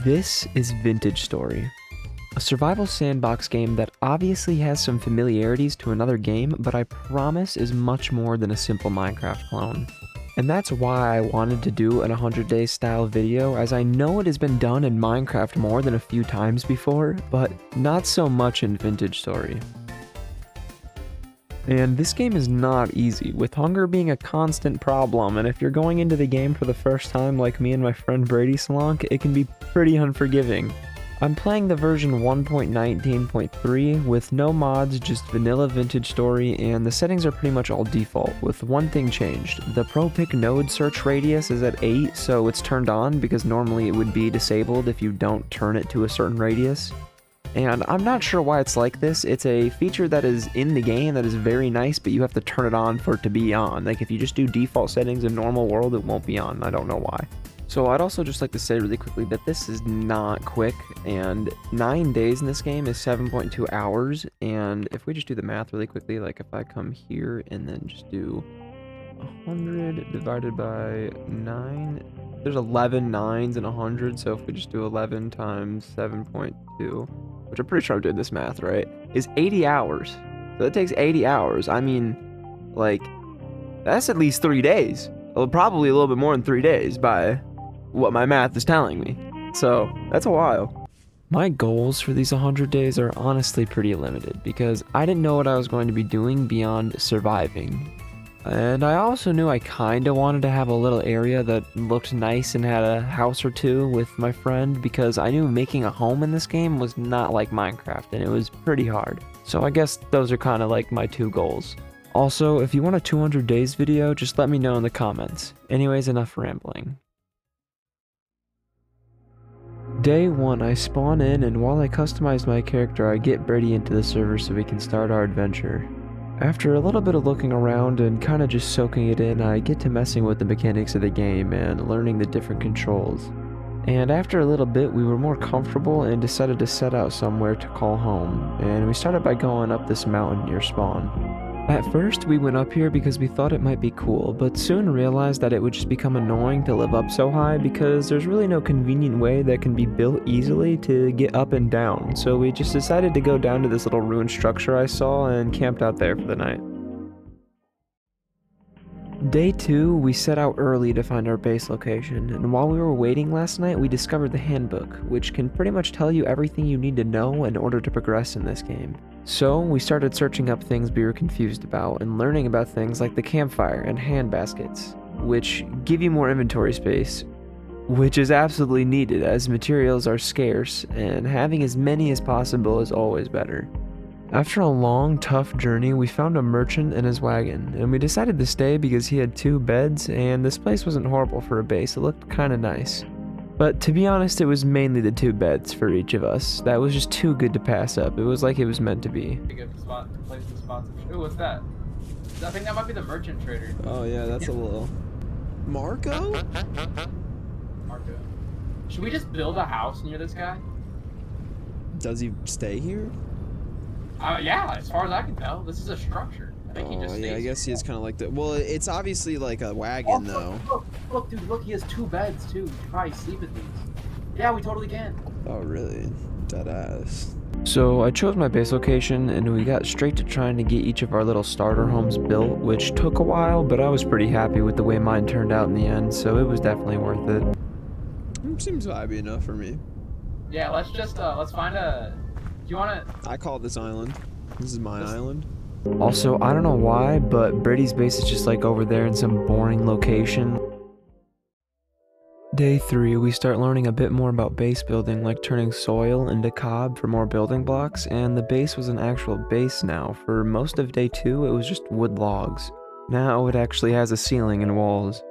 This is Vintagestory, a survival sandbox game that obviously has some familiarities to another game, but I promise is much more than a simple Minecraft clone. And that's why I wanted to do an 100 days style video, as I know it has been done in Minecraft more than a few times before, but not so much in Vintagestory. And this game is not easy, with hunger being a constant problem, and if you're going into the game for the first time like me and my friend Brady Slonk, it can be pretty unforgiving. I'm playing the version 1.19.3 with no mods, just vanilla Vintagestory, and the settings are pretty much all default, with one thing changed. The pro pick node search radius is at 8, so it's turned on because normally it would be disabled if you don't turn it to a certain radius. And I'm not sure why it's like this. It's a feature that is in the game that is very nice, but you have to turn it on for it to be on. Like if you just do default settings in normal world, it won't be on. I don't know why. So I'd also just like to say really quickly that this is not quick, and 9 days in this game is 7.2 hours. And if we just do the math really quickly, like if I come here and then just do 100 divided by 9, there's 11 nines in 100. So if we just do 11 times 7.2, which I'm pretty sure I'm doing this math right, is 80 hours. So that takes 80 hours. I mean, like, that's at least 3 days. Well, probably a little bit more than 3 days by what my math is telling me. So that's a while. My goals for these 100 days are honestly pretty limited because I didn't know what I was going to be doing beyond surviving. And I also knew I kinda wanted to have a little area that looked nice and had a house or two with my friend, because I knew making a home in this game was not like Minecraft and it was pretty hard. So I guess those are kinda like my two goals. Also, if you want a 200 days video, just let me know in the comments. Anyways, enough rambling. Day 1, I spawn in, and while I customize my character, I get Brady into the server so we can start our adventure. After a little bit of looking around and kinda just soaking it in, I get to messing with the mechanics of the game and learning the different controls. And after a little bit, we were more comfortable and decided to set out somewhere to call home, and we started by going up this mountain near spawn. At first, we went up here because we thought it might be cool, but soon realized that it would just become annoying to live up so high because there's really no convenient way that can be built easily to get up and down, so we just decided to go down to this little ruined structure I saw and camped out there for the night. Day 2, we set out early to find our base location, and while we were waiting last night, we discovered the handbook, which can pretty much tell you everything you need to know in order to progress in this game. So we started searching up things we were confused about and learning about things like the campfire and hand baskets, which give you more inventory space, which is absolutely needed as materials are scarce, and having as many as possible is always better. After a long, tough journey, we found a merchant and his wagon, and we decided to stay because he had 2 beds, and this place wasn't horrible for a base. It looked kinda nice. But to be honest, it was mainly the 2 beds for each of us. That was just too good to pass up. It was like it was meant to be. Good spot to place the spots. Ooh, what's that? I think that might be the merchant trader. Oh yeah, that's a little... Marco? Marco. Should we just build a house near this guy? Does he stay here? Yeah, as far as I can tell, this is a structure. I think he just stays yeah, I guess here. he's kind of like the... Well, it's obviously like a wagon, though. Look, dude, look, he has 2 beds, too. We can probably sleep at these. Yeah, we totally can. Oh, really? Deadass. So I chose my base location, and we got straight to trying to get each of our little starter homes built, which took a while, but I was pretty happy with the way mine turned out in the end, so it was definitely worth it. Seems vibey enough for me. Yeah, let's just, let's find a... Do you want to... I call this island. This is my island. Also, I don't know why, but Brady's base is just like over there in some boring location. Day 3, we start learning a bit more about base building, like turning soil into cob for more building blocks, and the base was an actual base now. For most of day 2, it was just wood logs. Now it actually has a ceiling and walls.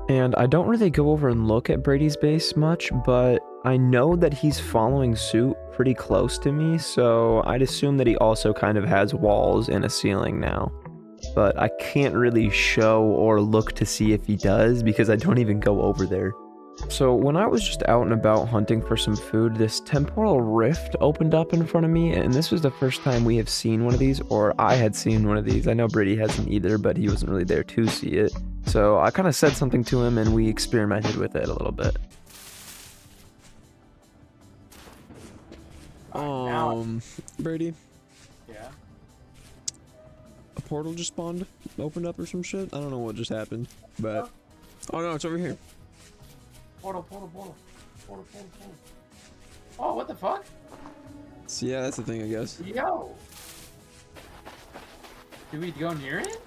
And I don't really go over and look at Brady's base much, but I know that he's following suit pretty close to me, so I'd assume that he also kind of has walls and a ceiling now. But I can't really show or look to see if he does because I don't even go over there. So when I was just out and about hunting for some food, this temporal rift opened up in front of me, and this was the first time we have seen one of these, or I had seen one of these. I know Brady hasn't either, but he wasn't really there to see it. So I kind of said something to him and we experimented with it a little bit. Now Brady, yeah. a portal just spawned, opened up or some shit. I don't know what just happened, but oh no, it's over here. Portal. Oh, what the fuck? So yeah, that's the thing, I guess. Yo. Do we go near it?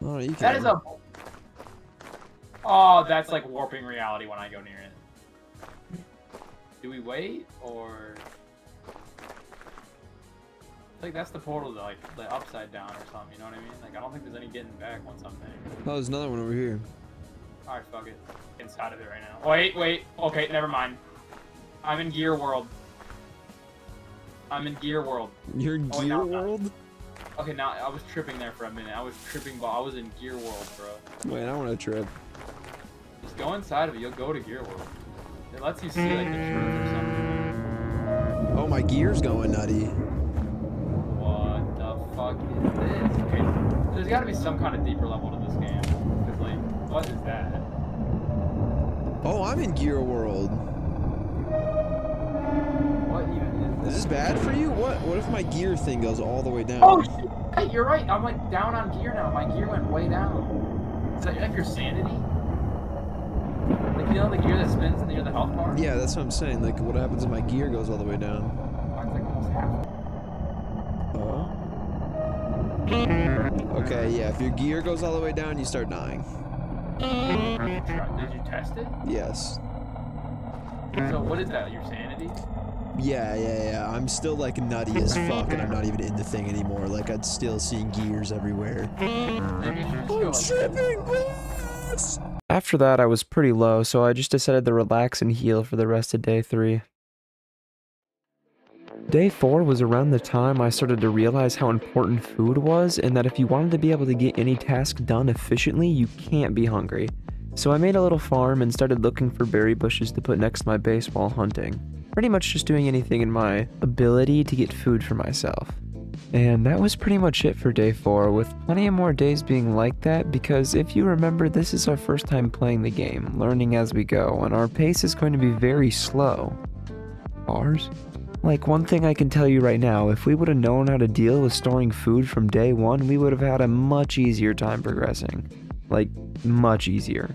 Oh, you can. That is a. Oh, that's like warping reality when I go near it. Do we wait or? Like that's the portal to like the upside down or something. You know what I mean? Like I don't think there's any getting back once I'm there. Oh, there's another one over here. All right, fuck it. Inside of it right now. Wait. Okay, never mind. I'm in Gear World. You're in Gear World? Okay, now I was tripping there for a minute. I was tripping, but I was in Gear World, bro. Wait, I want to trip. Just go inside of it. You'll go to Gear World. It lets you see like the truth or something. Oh, my gear's going nutty. What the fuck is this? Okay, there's got to be some kind of deeper level to this game. Cause like, what is that? Oh, I'm in Gear World. What even Is this bad for you? What if my gear thing goes all the way down? Oh shit! Hey, you're right. I'm like down on gear now. My gear went way down. Is that like your sanity? Like you know the gear that spins near the health bar? Yeah, that's what I'm saying. Like, what happens if my gear goes all the way down? Mine's like almost half. Okay, yeah, if your gear goes all the way down, you start dying. Did you test it? Yes. So what is that? Your sanity? Yeah. I'm still like nutty as fuck, and I'm not even in the thing anymore. Like, I'm still seeing gears everywhere. I'm tripping, please! After that, I was pretty low, so I just decided to relax and heal for the rest of day 3. Day 4 was around the time I started to realize how important food was, and that if you wanted to be able to get any task done efficiently, you can't be hungry. So I made a little farm and started looking for berry bushes to put next to my base while hunting. Pretty much just doing anything in my ability to get food for myself. And that was pretty much it for day 4, with plenty of more days being like that, because if you remember, this is our first time playing the game, learning as we go, and our pace is going to be very slow. Ours? Like, one thing I can tell you right now, if we would have known how to deal with storing food from day 1, we would have had a much easier time progressing. Like, much easier.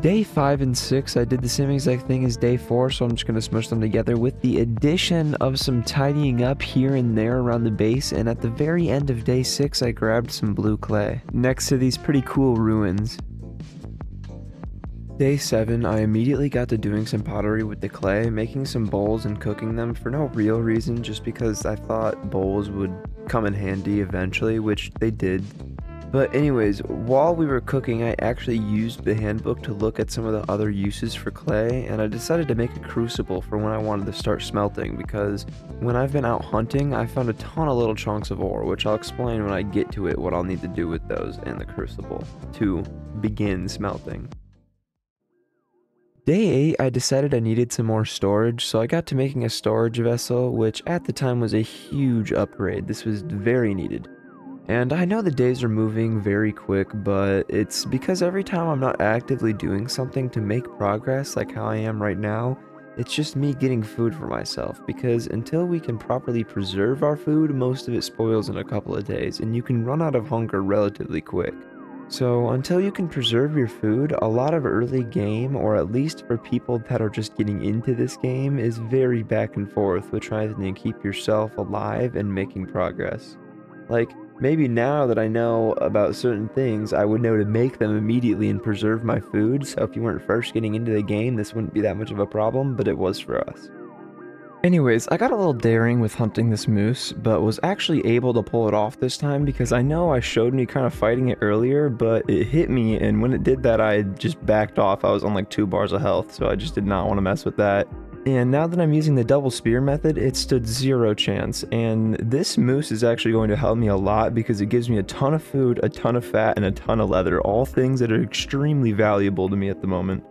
Day 5 and 6, I did the same exact thing as day 4, so I'm just going to smush them together with the addition of some tidying up here and there around the base, and at the very end of day 6, I grabbed some blue clay, next to these pretty cool ruins. Day 7, I immediately got to doing some pottery with the clay, making some bowls and cooking them for no real reason, just because I thought bowls would come in handy eventually, which they did. But anyways, while we were cooking, I actually used the handbook to look at some of the other uses for clay, and I decided to make a crucible for when I wanted to start smelting, because when I've been out hunting, I found a ton of little chunks of ore, which I'll explain when I get to it what I'll need to do with those and the crucible to begin smelting. Day 8, I decided I needed some more storage, so I got to making a storage vessel, which at the time was a huge upgrade. This was very needed. And I know the days are moving very quick, but it's because every time I'm not actively doing something to make progress like how I am right now, it's just me getting food for myself, because until we can properly preserve our food, most of it spoils in a couple of days, and you can run out of hunger relatively quick. So until you can preserve your food, a lot of early game, or at least for people that are just getting into this game, is very back and forth with trying to keep yourself alive and making progress. Like, maybe now that I know about certain things, I would know to make them immediately and preserve my food, so if you weren't first getting into the game, this wouldn't be that much of a problem, but it was for us. Anyways, I got a little daring with hunting this moose, but was actually able to pull it off this time because I know I showed me kind of fighting it earlier, but it hit me, and when it did that, I just backed off. I was on like 2 bars of health, so I just did not want to mess with that. And now that I'm using the double spear method, it stood 0 chance, and this moose is actually going to help me a lot because it gives me a ton of food, a ton of fat, and a ton of leather, all things that are extremely valuable to me at the moment.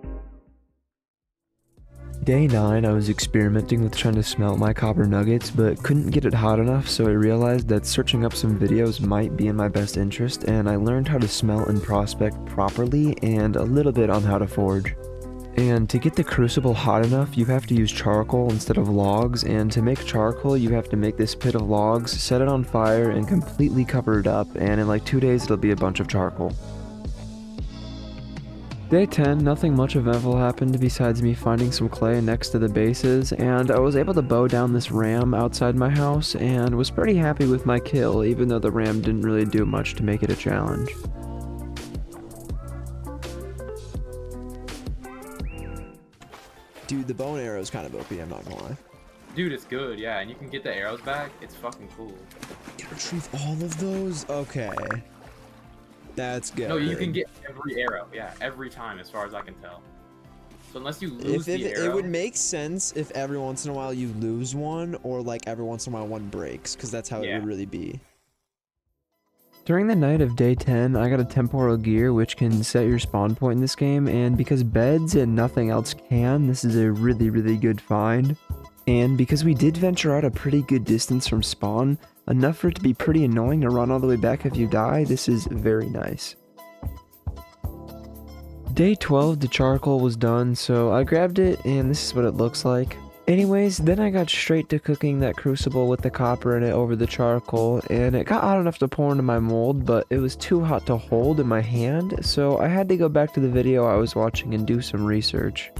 Day 9, I was experimenting with trying to smelt my copper nuggets, but couldn't get it hot enough, so I realized that searching up some videos might be in my best interest, and I learned how to smelt and prospect properly, and a little bit on how to forge. And to get the crucible hot enough, you have to use charcoal instead of logs, and to make charcoal, you have to make this pit of logs, set it on fire, and completely cover it up, and in like 2 days it'll be a bunch of charcoal. Day 10, nothing much eventful happened besides me finding some clay next to the bases, and I was able to bow down this ram outside my house, and was pretty happy with my kill, even though the ram didn't really do much to make it a challenge. Dude, the bow and arrow is kind of OP, I'm not gonna lie. Dude, it's good, yeah, and you can get the arrows back. It's fucking cool. You can retrieve all of those? Okay. That's good. No, you can get every arrow, yeah, every time as far as I can tell. So unless you lose the arrow... It would make sense if every once in a while you lose one, or like every once in a while one breaks, because that's how it would really be. During the night of day 10, I got a temporal gear which can set your spawn point in this game, and because beds and nothing else can, this is a really, really good find. And because we did venture out a pretty good distance from spawn, enough for it to be pretty annoying to run all the way back if you die, this is very nice. Day 12, the charcoal was done, so I grabbed it, and this is what it looks like. Anyways, then I got straight to cooking that crucible with the copper in it over the charcoal, and it got hot enough to pour into my mold, but it was too hot to hold in my hand, so I had to go back to the video I was watching and do some research.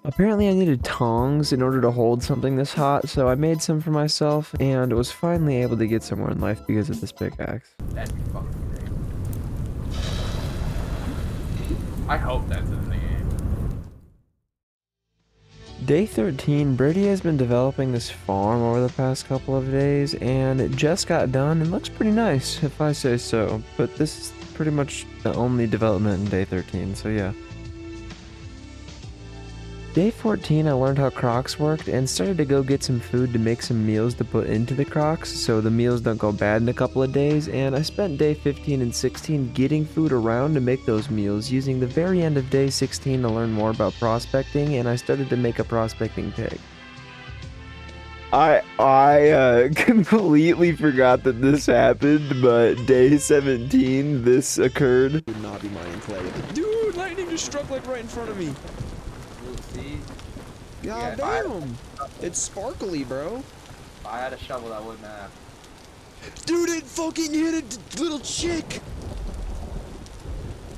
Apparently I needed tongs in order to hold something this hot, so I made some for myself, and was finally able to get somewhere in life because of this pickaxe. That'd be fucking great. I hope that's in the game. Day 13, Brady has been developing this farm over the past couple of days, and it just got done and looks pretty nice, if I say so. But this is pretty much the only development in day 13, so yeah. Day 14, I learned how crocs worked and started to go get some food to make some meals to put into the crocs so the meals don't go bad in a couple of days, and I spent day 15 and 16 getting food around to make those meals, using the very end of day 16 to learn more about prospecting, and I started to make a prospecting pig. I completely forgot that this happened, but day 17 this occurred. Would not be mining clay. Dude, lightning just struck like right in front of me. See? God damn! It's sparkly, bro. If I had a shovel, that wouldn't have. Dude, it fucking hit a little chick!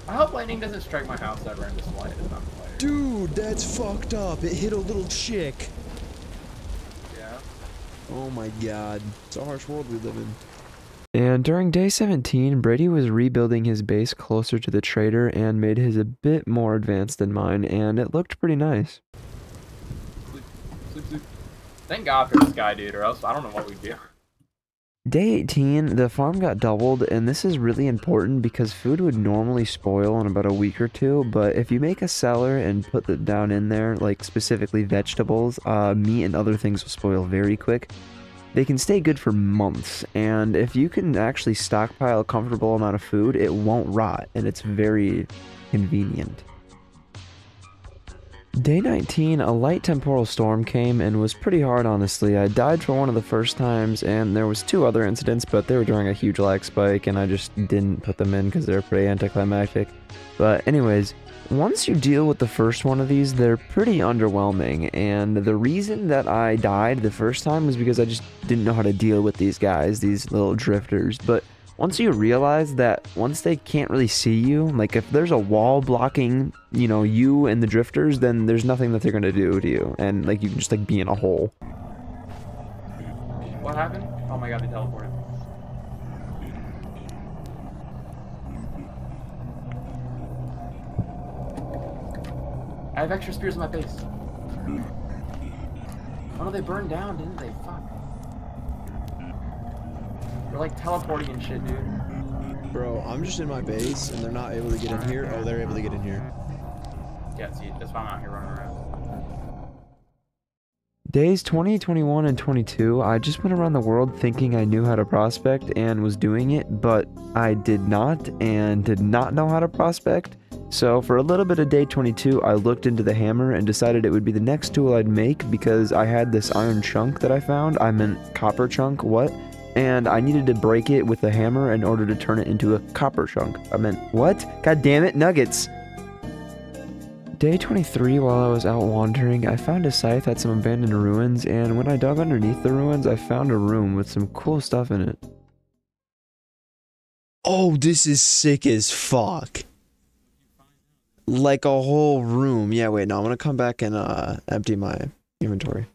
I hope lightning doesn't strike my house ever in this light. It's not player. Dude, that's fucked up. It hit a little chick. Yeah. Oh my god. It's a harsh world we live in. And during day 17, Brady was rebuilding his base closer to the trader and made his a bit more advanced than mine, and it looked pretty nice. Sleep. Thank God for this guy, dude, or else I don't know what we'd do. Day 18, the farm got doubled, and this is really important because food would normally spoil in about a week or two, but if you make a cellar and put it down in there, like specifically vegetables, meat and other things will spoil very quick. They can stay good for months, and if you can actually stockpile a comfortable amount of food, it won't rot, and it's very convenient. Day 19, a light temporal storm came and was pretty hard, honestly. I died for one of the first times, and there was 2 other incidents, but they were during a huge lag spike, and I just didn't put them in because they're pretty anticlimactic. But anyways, once you deal with the first one of these, they're pretty underwhelming, and the reason that I died the first time was because I just didn't know how to deal with these guys, these little drifters. But once you realize that once they can't really see you, like if there's a wall blocking, you know, you and the drifters, then there's nothing that they're gonna do to you, and like you can just like be in a hole. What happened? Oh my god, they teleported. I have extra spears in my base. Oh no, they burned down, didn't they? Fuck. They're like teleporting and shit, dude. Bro, I'm just in my base and they're not able to get in here. Oh, they're able to get in here. Yeah, see, that's why I'm out here running around. Days 20, 21, and 22, I just went around the world thinking I knew how to prospect and was doing it, but I did not and did not know how to prospect. So for a little bit of day 22, I looked into the hammer and decided it would be the next tool I'd make because I had this iron chunk that I found. I meant copper chunk, what? And I needed to break it with a hammer in order to turn it into a copper chunk. I meant, what? God damn it, nuggets! Day 23, while I was out wandering, I found a scythe at some abandoned ruins, and when I dug underneath the ruins, I found a room with some cool stuff in it. Oh, this is sick as fuck. Like a whole room. Yeah, wait, no, I'm gonna come back and empty my inventory.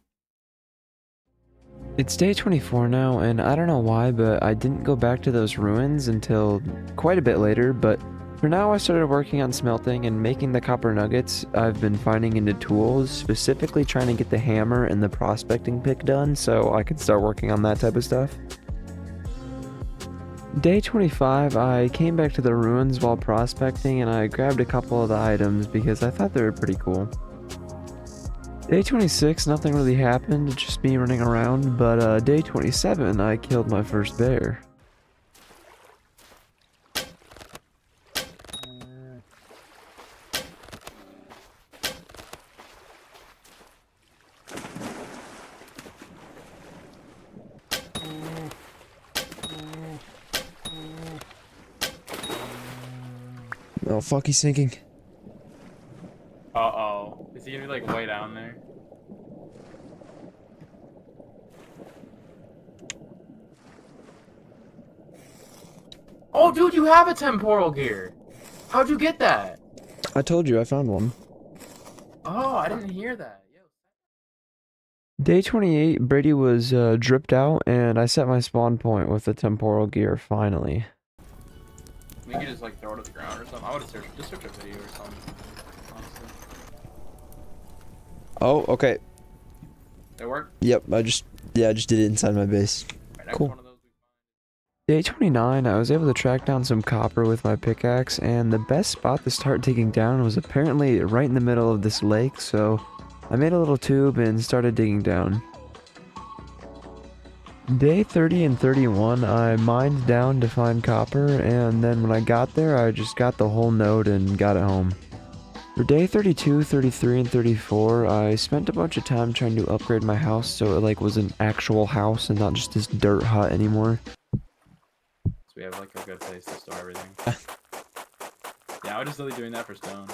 It's day 24 now, and I don't know why, but I didn't go back to those ruins until quite a bit later, but for now I started working on smelting and making the copper nuggets I've been finding into tools, specifically trying to get the hammer and the prospecting pick done so I could start working on that type of stuff. Day 25, I came back to the ruins while prospecting and I grabbed a couple of the items because I thought they were pretty cool. Day 26, nothing really happened, just me running around, but day 27, I killed my first bear. Oh, fuck, he's sinking. Uh-oh. Is he gonna be, like, way down there? Oh, dude, you have a temporal gear! How'd you get that? I told you, I found one. Oh, I didn't hear that. Yo. Day 28, Brady was dripped out, and I set my spawn point with the temporal gear, finally. We could just, like, throw it at the ground or something. I would've just searched a video or something. Honestly. Oh, okay. It worked? Yep, I just did it inside my base. Right, Cool. one of those Day 29, I was able to track down some copper with my pickaxe, and the best spot to start digging down was apparently right in the middle of this lake, so I made a little tube and started digging down. Day 30 and 31, I mined down to find copper, and then when I got there, I just got the whole node and got it home. For day 32, 33, and 34, I spent a bunch of time trying to upgrade my house so it like was an actual house and not just this dirt hut anymore. So we have like a good place to store everything. Yeah, I was just really doing that for stone.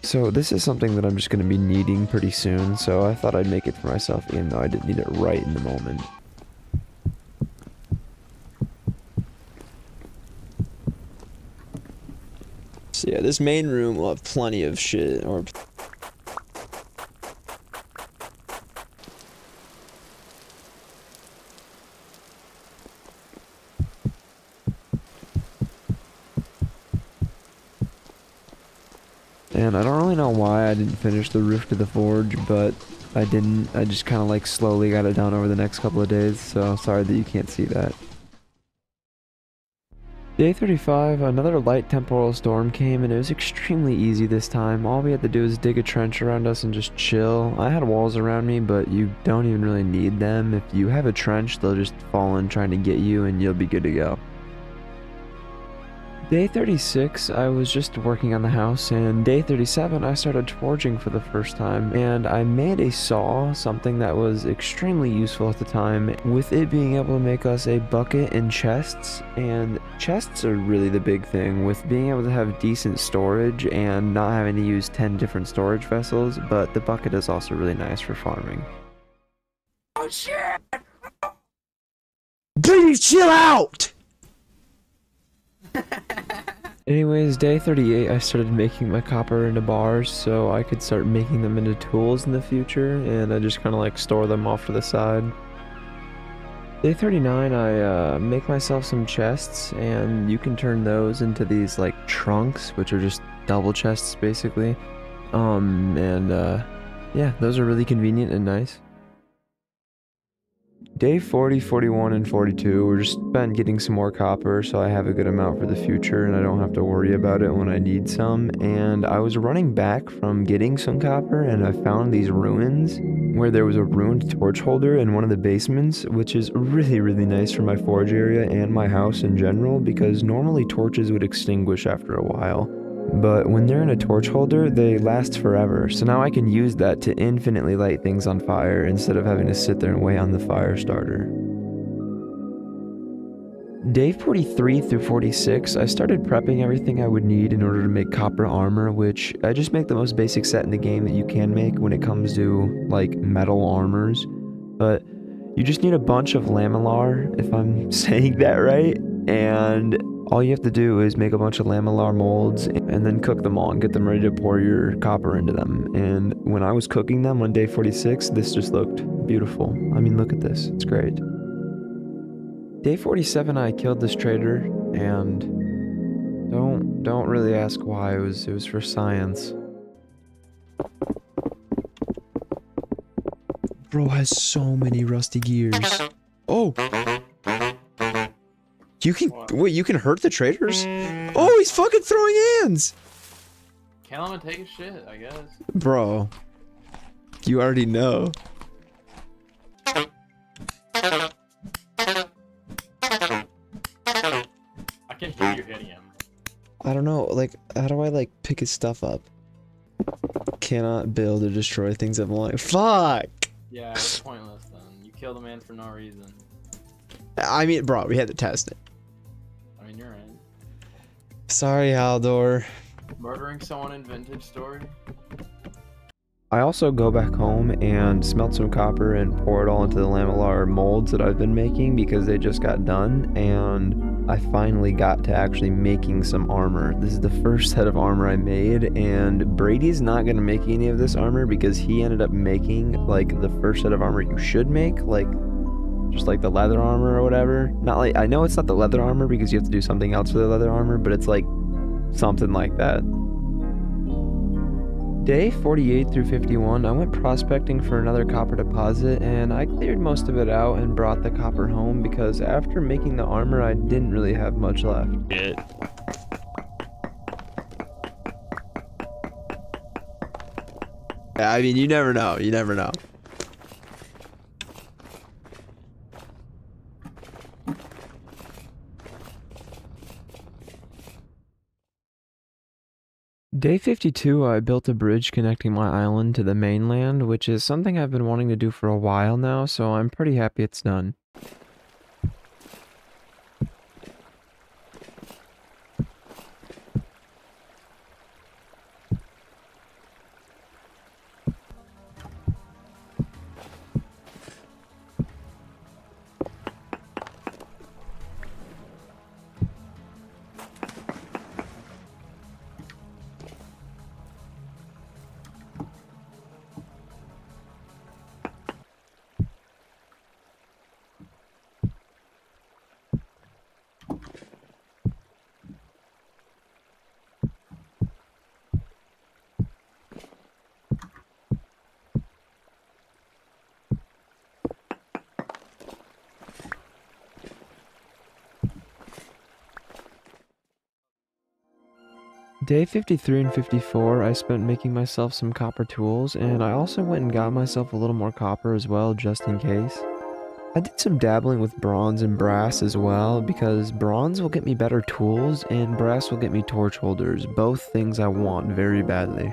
So this is something that I'm just going to be needing pretty soon, so I thought I'd make it for myself even though I didn't need it right in the moment. So yeah, this main room will have plenty of shit, or... And I don't really know why I didn't finish the roof to the forge, but I didn't. I just kind of like slowly got it done over the next couple of days, so sorry that you can't see that. Day 35, another light temporal storm came and it was extremely easy this time. All we had to do was dig a trench around us and just chill. I had walls around me, but you don't even really need them. If you have a trench, they'll just fall in trying to get you and you'll be good to go. Day 36, I was just working on the house, and day 37, I started forging for the first time, and I made a saw, something that was extremely useful at the time, with it being able to make us a bucket and chests, and chests are really the big thing, with being able to have decent storage and not having to use 10 different storage vessels, but the bucket is also really nice for farming. Oh shit! Please chill out! Anyways, day 38, I started making my copper into bars so I could start making them into tools in the future, and I just kind of like store them off to the side. Day 39, I make myself some chests, and you can turn those into these like trunks, which are just double chests basically. Yeah, those are really convenient and nice. Day 40, 41, and 42 were just spent getting some more copper so I have a good amount for the future and I don't have to worry about it when I need some. And I was running back from getting some copper and I found these ruins where there was a ruined torch holder in one of the basements, which is really, really nice for my forge area and my house in general because normally torches would extinguish after a while. But when they're in a torch holder, they last forever, so now I can use that to infinitely light things on fire instead of having to sit there and wait on the fire starter. Day 43 through 46, I started prepping everything I would need in order to make copper armor, which I just make the most basic set in the game that you can make when it comes to, like, metal armors. But you just need a bunch of lamellar, if I'm saying that right, and all you have to do is make a bunch of lamellar molds and then cook them all and get them ready to pour your copper into them. And when I was cooking them on day 46, this just looked beautiful. I mean, look at this, it's great. Day 47, I killed this trader, and don't really ask why. It was for science. Bro has so many rusty gears. Oh! You can wait. You can hurt the traders? Oh, he's fucking throwing hands. Kill him and take his shit, I guess. Bro, you already know. I can hear you hitting him. I don't know. Like, how do I like pick his stuff up? Cannot build or destroy things I'm like. Fuck. Yeah, it's pointless then. You killed a man for no reason. I mean, bro, we had to test it. I mean, you're in. Sorry, Haldor. Murdering someone in Vintagestory? I also go back home and smelt some copper and pour it all into the lamellar molds that I've been making because they just got done, and I finally got to actually making some armor. This is the first set of armor I made, and Brady's not going to make any of this armor because he ended up making like the first set of armor you should make, like just like the leather armor or whatever. Not like, I know it's not the leather armor because you have to do something else for the leather armor, but it's like something like that. Day 48 through 51, I went prospecting for another copper deposit, and I cleared most of it out and brought the copper home because after making the armor, I didn't really have much left. Yeah, I mean, you never know. You never know. Day 52, I built a bridge connecting my island to the mainland, which is something I've been wanting to do for a while now, so I'm pretty happy it's done. Day 53 and 54, I spent making myself some copper tools, and I also went and got myself a little more copper as well, just in case. I did some dabbling with bronze and brass as well, because bronze will get me better tools, and brass will get me torch holders, both things I want very badly.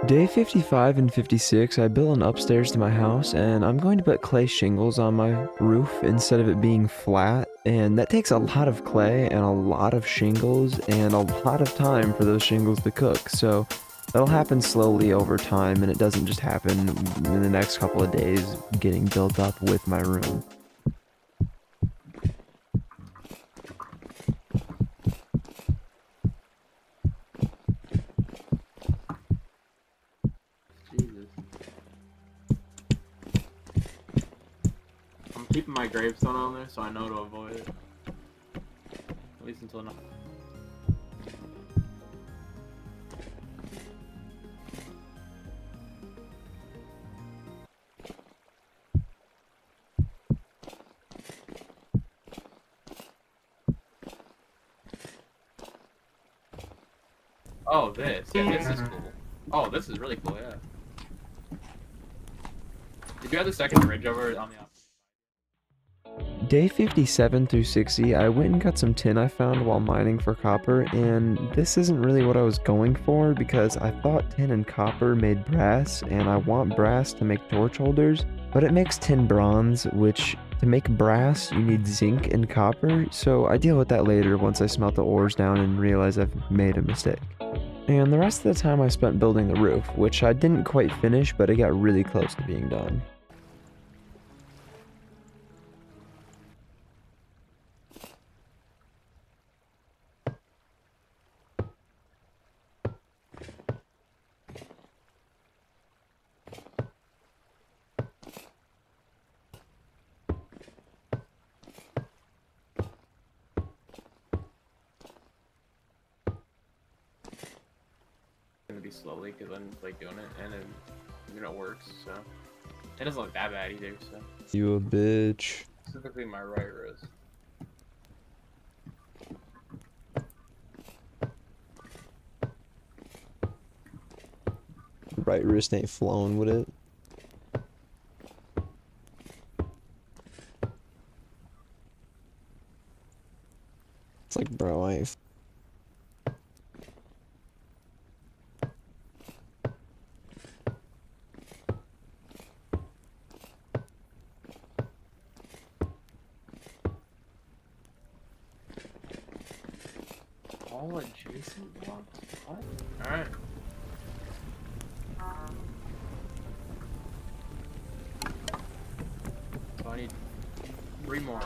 Day 55 and 56, I built an upstairs to my house, and I'm going to put clay shingles on my roof instead of it being flat, and that takes a lot of clay and a lot of shingles and a lot of time for those shingles to cook, so that'll happen slowly over time, and it doesn't just happen in the next couple of days getting built up with my room. Keeping my gravestone on there so I know to avoid it. At least until now. Oh, this. Yeah, this is cool. Oh, this is really cool, yeah. Did you have the second bridge over on the opposite? Day 57 through 60, I went and got some tin I found while mining for copper, and this isn't really what I was going for because I thought tin and copper made brass, and I want brass to make torch holders, but it makes tin bronze, which To make brass, you need zinc and copper, so I deal with that later once I smelt the ores down and realize I've made a mistake. And the rest of the time I spent building the roof, which I didn't quite finish, but it got really close to being done. Be slowly because I'm like doing it and it works, so it doesn't look that bad either. So You a bitch. specifically my right wrist. Right wrist ain't flowing with it. It's like, bro, I ain't. All adjacent blocks? What? Alright. So I need 3 more.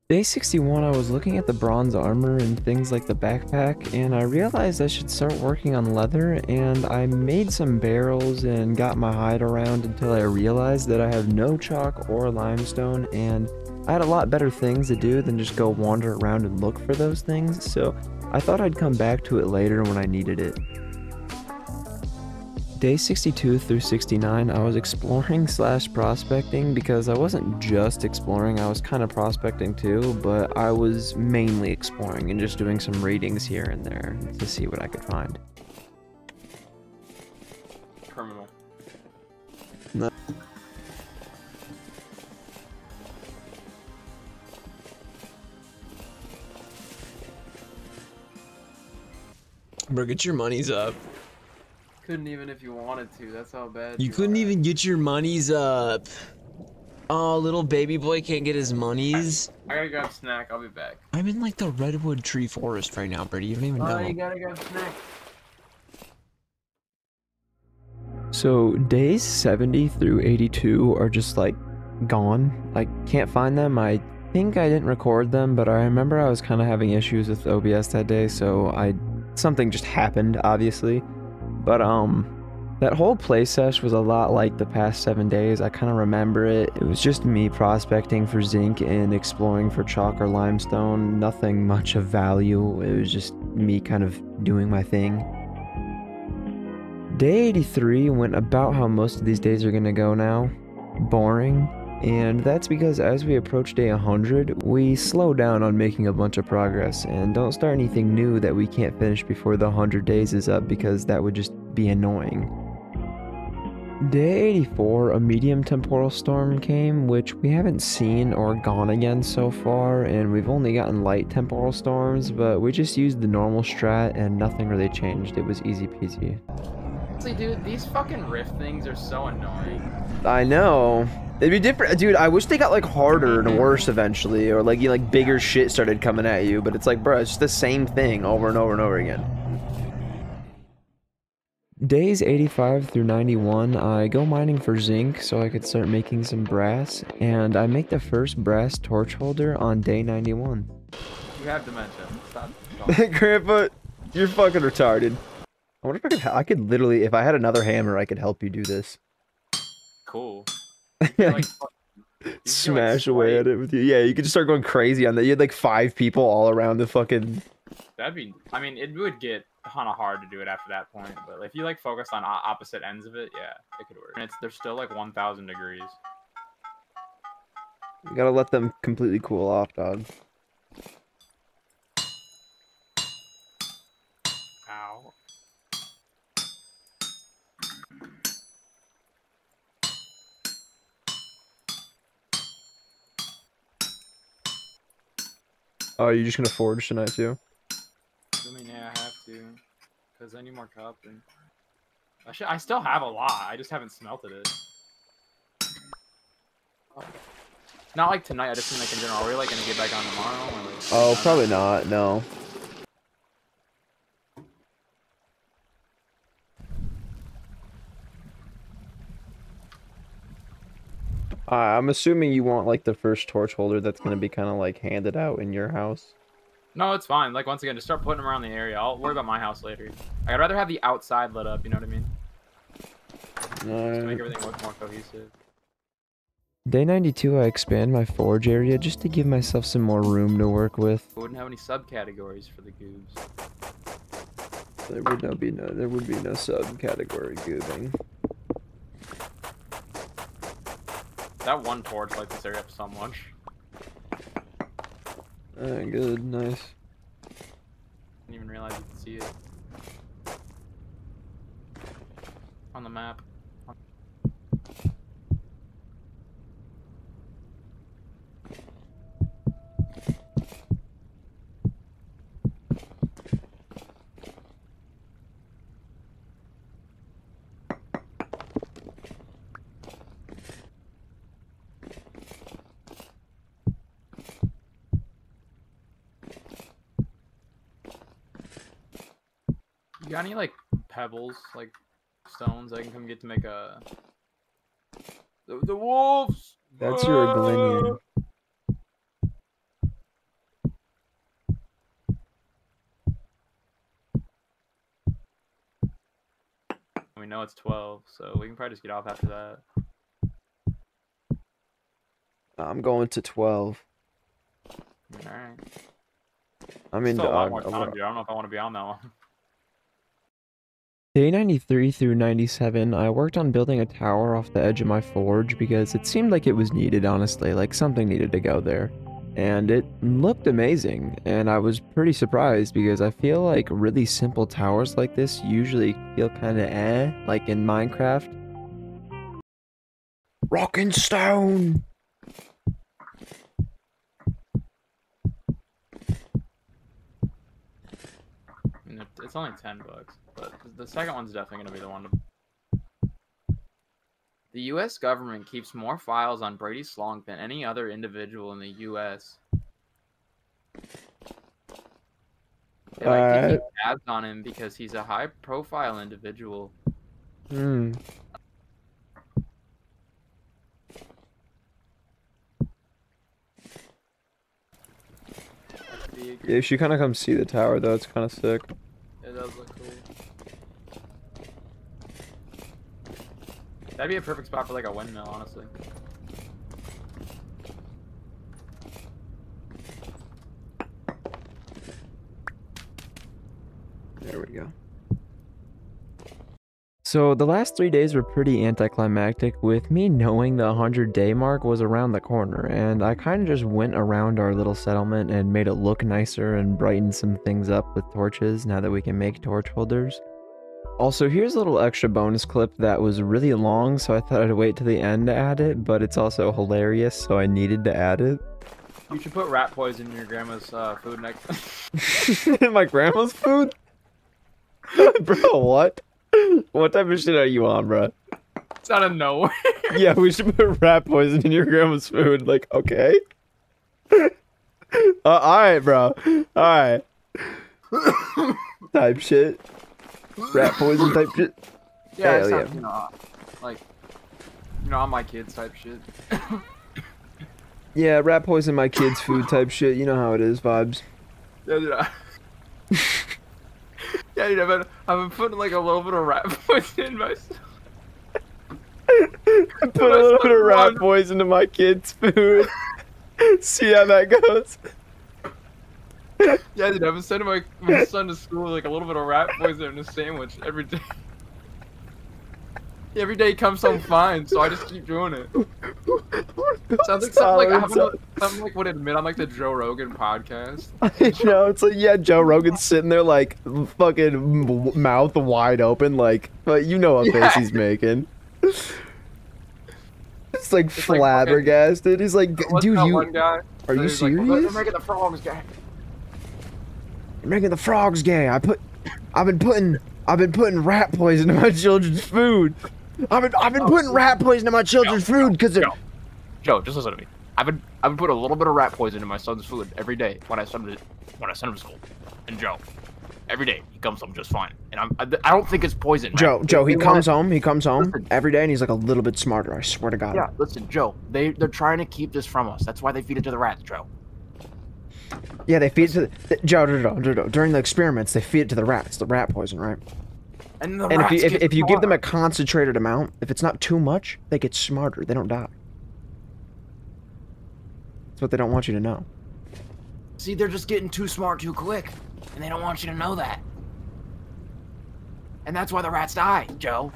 Day 61, I was looking at the bronze armor and things like the backpack, and I realized I should start working on leather, and I made some barrels and got my hide around until I realized that I have no chalk or limestone, and I had a lot better things to do than just go wander around and look for those things, so I thought I'd come back to it later when I needed it. Day 62 through 69, I was exploring / prospecting because I wasn't just exploring, I was kind of prospecting too, but I was mainly exploring and just doing some readings here and there to see what I could find. Criminal. No. Bro, get your monies up. Couldn't even if you wanted to. That's how bad You couldn't even get your monies up. Oh, little baby boy can't get his monies. I gotta grab a snack. I'll be back. I'm in like the redwood tree forest right now, Brady. You don't even know. Oh, you gotta grab a snack. So days 70 through 82 are just like gone. I can't find them. I think I didn't record them, but I remember I was kind of having issues with OBS that day, so something just happened, obviously. But that whole play sesh was a lot like the past 7 days. I kind of remember it. It was just me prospecting for zinc and exploring for chalk or limestone. Nothing much of value. It was just me kind of doing my thing. Day 83 went about how most of these days are gonna go now. Boring. And that's because as we approach day 100, we slow down on making a bunch of progress and don't start anything new that we can't finish before the 100 days is up, because that would just be annoying. Day 84, a medium temporal storm came, which we haven't seen or gone again so far, and we've only gotten light temporal storms, but we just used the normal strat and nothing really changed. It was easy peasy. Honestly, dude, these fucking rift things are so annoying. I know. It'd be different, dude. I wish they got like harder and worse eventually, or like like bigger shit started coming at you. But it's like, bro, it's just the same thing over and over and over again. Days 85 through 91, I go mining for zinc so I could start making some brass, and I make the first brass torch holder on day 91. You have dementia. Stop. Grandpa, you're fucking retarded. I wonder if I could literally, if I had another hammer, I could help you do this. Cool. Like, smash away at it with you. Yeah, you could just start going crazy on that. You had like 5 people all around the fucking... That'd be... I mean, it would get kind of hard to do it after that point, but if you like focused on opposite ends of it, yeah, it could work. And they're still like 1,000 degrees. You gotta let them completely cool off, dog. Ow. Oh, you're just gonna forge tonight too? I mean, yeah, I have to, because I need more copper. I still have a lot, I just haven't smelted it. Not like tonight, I just mean like in general. Are we like gonna get back on tomorrow? Or, like, Oh, probably not, no. I'm assuming you want like the first torch holder that's gonna be kind of like handed out in your house. No, it's fine. Like, once again, just start putting them around the area. I'll worry about my house later. I'd rather have the outside lit up, you know what I mean? Just to make everything look more cohesive. Day 92, I expand my forge area just to give myself some more room to work with. We wouldn't have any subcategories for the goobs. There would be no subcategory goobing. That one torch lights this area up so much. Good, nice. Didn't even realize you could see it on the map. You got any like pebbles, like stones I can come get to make a the wolves? That's your Glinian. We know it's 12, so we can probably just get off after that. I'm going to 12. Alright. I mean, still a lot more time, dude. I don't know if I want to be on that one. Day 93 through 97, I worked on building a tower off the edge of my forge because it seemed like it was needed, honestly, like something needed to go there. And it looked amazing, and I was pretty surprised because I feel like really simple towers like this usually feel kind of like in Minecraft. Rock and stone! It's only $10, but the second one's definitely going to be the one to... The U.S. government keeps more files on Brady Slonk than any other individual in the U.S. They like to keep tabs on him because he's a high-profile individual. Hmm. Yeah, you should kind of come see the tower, though. It's kind of sick. It does look cool. That'd be a perfect spot for like a windmill, honestly. There we go. So the last 3 days were pretty anticlimactic, with me knowing the 100-day mark was around the corner, and I kind of just went around our little settlement and made it look nicer and brightened some things up with torches now that we can make torch holders. Also, here's a little extra bonus clip that was really long, so I thought I'd wait till the end to add it, but it's also hilarious, so I needed to add it. You should put rat poison in your grandma's food next time. My grandma's food? Bro, what? What type of shit are you on, bro? It's out of nowhere. Yeah, we should put rat poison in your grandma's food. Like, okay. Alright, bro. Alright. Type shit. Rat poison type shit. Yeah, Hell it's not, like, on my kids type shit. Yeah, rat poison my kids' food type shit. You know how it is, vibes. Yeah, dude. Yeah, dude, I've been putting like a little bit of rat poison in my stuff. Put a little bit of rat poison in my kids' food. See how that goes. Yeah, dude, I've been sending my son to school with like a little bit of rat poison in a sandwich every day. Every day he comes home fine, so I just keep doing it. Sounds like something like would admit on like the Joe Rogan podcast. I know, it's like, yeah, Joe Rogan's sitting there like fucking mouth wide open, like, but you know what face he's making. It's like flabbergasted. He's like, dude, are you serious? Like, they're making the frogs gay. You're making the frogs gay. I've been putting rat poison in my children's food. I've been putting rat poison in my children's food because Joe, just listen to me. I've been putting a little bit of rat poison in my son's food every day when I send him to school. And Joe, every day he comes home just fine. And I don't think it's poison. Man. Joe, he comes home every day and he's like a little bit smarter. I swear to God. Yeah, listen, Joe. They're trying to keep this from us. That's why they feed it to the rats, Joe. Yeah, they feed it to Joe. During the experiments, they feed it to the rats. The rat poison, right? And if you give them a concentrated amount, if it's not too much, they get smarter. They don't die. That's what they don't want you to know. See, they're just getting too smart too quick, and they don't want you to know that. And that's why the rats die, Joe.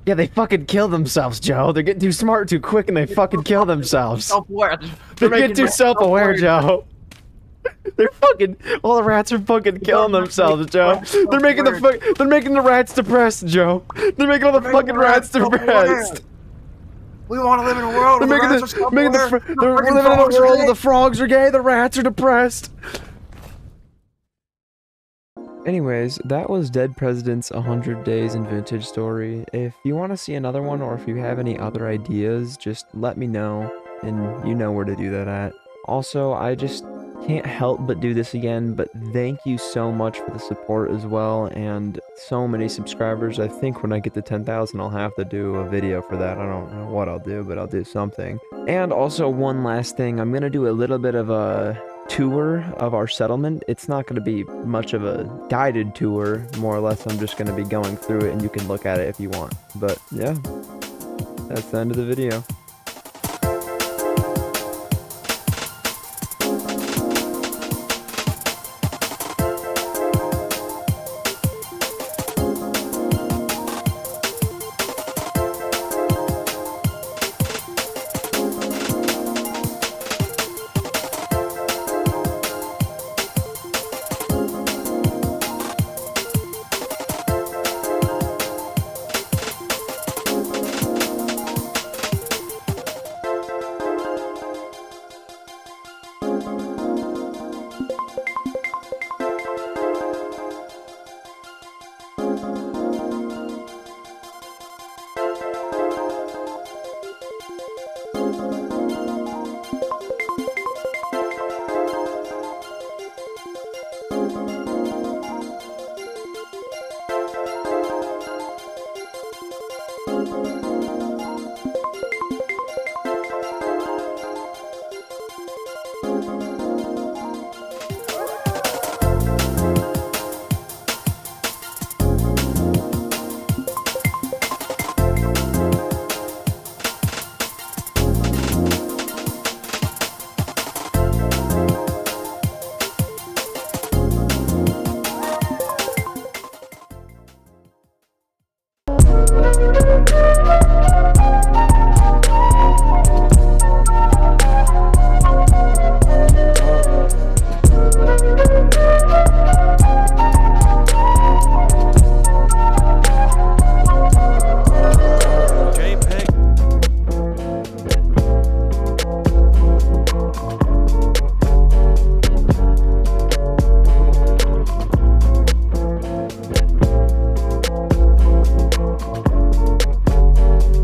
Yeah, they fucking kill themselves, Joe. They're getting too smart too quick, and they fucking kill themselves. Self-aware. They get too self-aware, Joe. They're fucking. All the rats are fucking killing themselves, Joe. They're making the rats depressed, Joe. They're making all the fucking rats depressed. We want to live in a world. They're living in a world where the frogs are gay, the rats are depressed. Anyways, that was Dead Presidents 100 Days in Vintagestory. If you want to see another one, or if you have any other ideas, just let me know, and you know where to do that at. Also, I just can't help but do this again, but thank you so much for the support as well, and so many subscribers. I think when I get to 10,000, I'll have to do a video for that. I don't know what I'll do, but I'll do something. And also, one last thing, I'm going to do a little bit of a tour of our settlement. It's not going to be much of a guided tour, more or less. I'm just going to be going through it, and you can look at it if you want. But yeah, that's the end of the video. You